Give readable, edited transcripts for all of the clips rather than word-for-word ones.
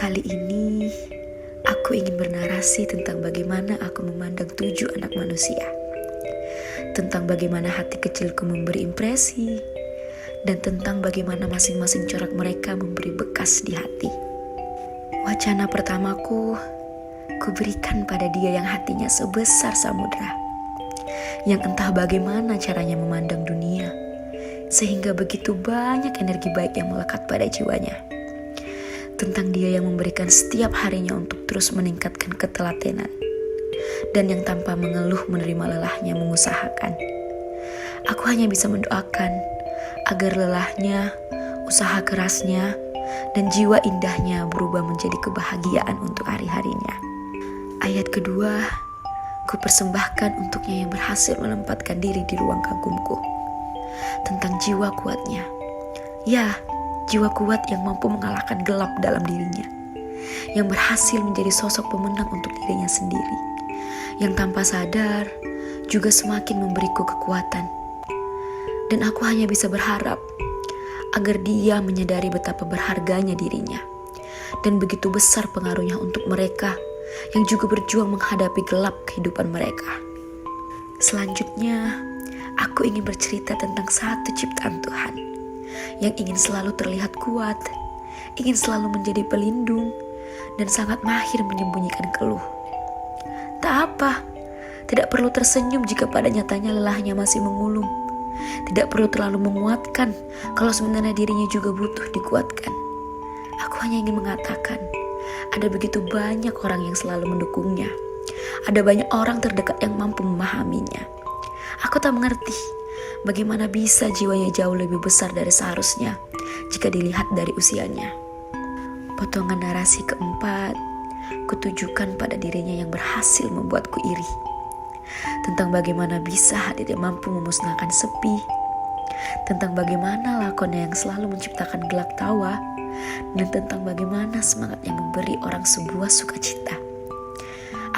Kali ini, aku ingin bernarasi tentang bagaimana aku memandang 7 anak manusia. Tentang bagaimana hati kecilku memberi impresi, dan tentang bagaimana masing-masing corak mereka memberi bekas di hati. Wacana pertamaku, kuberikan pada dia yang hatinya sebesar samudra, yang entah bagaimana caranya memandang dunia, sehingga begitu banyak energi baik yang melekat pada jiwanya. Tentang dia yang memberikan setiap harinya untuk terus meningkatkan ketelatenan, dan yang tanpa mengeluh menerima lelahnya mengusahakan. Aku hanya bisa mendoakan agar lelahnya, usaha kerasnya, dan jiwa indahnya berubah menjadi kebahagiaan untuk hari-harinya. Ayat kedua, ku persembahkan untuknya yang berhasil menempatkan diri di ruang kagumku. Tentang jiwa kuatnya. Ya, jiwa kuat yang mampu mengalahkan gelap dalam dirinya, yang berhasil menjadi sosok pemenang untuk dirinya sendiri, yang tanpa sadar juga semakin memberiku kekuatan. Dan aku hanya bisa berharap agar dia menyadari betapa berharganya dirinya, dan begitu besar pengaruhnya untuk mereka yang juga berjuang menghadapi gelap kehidupan mereka. Selanjutnya, aku ingin bercerita tentang satu ciptaan Tuhan yang ingin selalu terlihat kuat, ingin selalu menjadi pelindung, dan sangat mahir menyembunyikan keluh. Tak apa, tidak perlu tersenyum jika pada nyatanya lelahnya masih mengulung. Tidak perlu terlalu menguatkan kalau sebenarnya dirinya juga butuh dikuatkan. Aku hanya ingin mengatakan, ada begitu banyak orang yang selalu mendukungnya. Ada banyak orang terdekat yang mampu memahaminya. Aku tak mengerti bagaimana bisa jiwanya jauh lebih besar dari seharusnya jika dilihat dari usianya. Potongan narasi keempat, kutujukan pada dirinya yang berhasil membuatku iri. Tentang bagaimana bisa hadirnya mampu memusnahkan sepi. Tentang bagaimana lakonnya yang selalu menciptakan gelak tawa. Dan tentang bagaimana semangatnya memberi orang sebuah sukacita.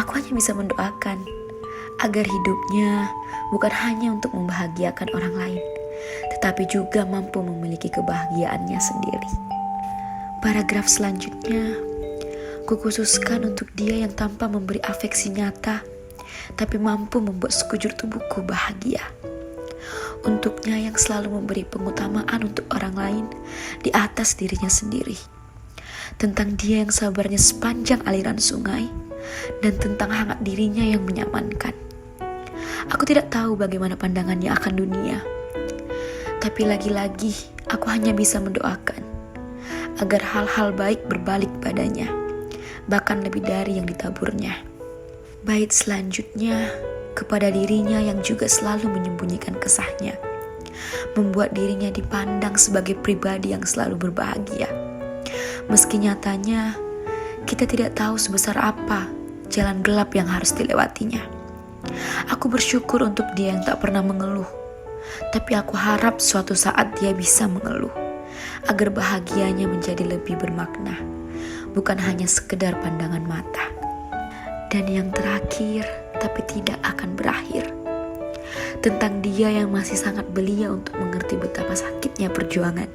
Aku hanya bisa mendoakan agar hidupnya bukan hanya untuk membahagiakan orang lain, tetapi juga mampu memiliki kebahagiaannya sendiri. Paragraf selanjutnya, kukhususkan untuk dia yang tanpa memberi afeksi nyata, tapi mampu membuat sekujur tubuhku bahagia. Untuknya yang selalu memberi pengutamaan untuk orang lain di atas dirinya sendiri. Tentang dia yang sabarnya sepanjang aliran sungai, dan tentang hangat dirinya yang menyamankan. Aku tidak tahu bagaimana pandangannya akan dunia, tapi lagi-lagi aku hanya bisa mendoakan agar hal-hal baik berbalik padanya, bahkan lebih dari yang ditaburnya. Bait selanjutnya kepada dirinya yang juga selalu menyembunyikan kesahnya, membuat dirinya dipandang sebagai pribadi yang selalu berbahagia. Meski nyatanya kita tidak tahu sebesar apa jalan gelap yang harus dilewatinya. Aku bersyukur untuk dia yang tak pernah mengeluh, tapi aku harap suatu saat dia bisa mengeluh, agar bahagianya menjadi lebih bermakna, bukan hanya sekedar pandangan mata. Dan yang terakhir, tapi tidak akan berakhir, tentang dia yang masih sangat belia untuk mengerti betapa sakitnya perjuangan.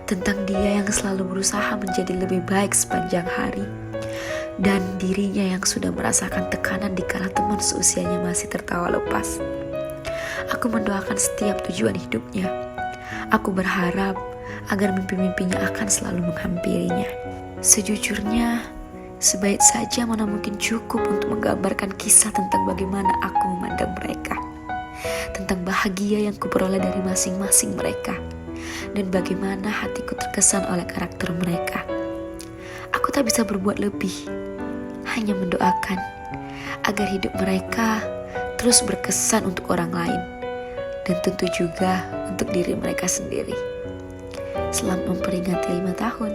Tentang dia yang selalu berusaha menjadi lebih baik sepanjang hari, dan dirinya yang sudah merasakan tekanan dikala teman seusianya masih tertawa lepas. Aku mendoakan setiap tujuan hidupnya. Aku berharap agar mimpi-mimpinya akan selalu menghampirinya. Sejujurnya, sebaik saja mana mungkin cukup untuk menggambarkan kisah tentang bagaimana aku memandang mereka, tentang bahagia yang kuperoleh dari masing-masing mereka, dan bagaimana hatiku terkesan oleh karakter mereka. Aku tak bisa berbuat lebih, hanya mendoakan agar hidup mereka terus berkesan untuk orang lain, dan tentu juga untuk diri mereka sendiri. Selamat memperingati 5 tahun.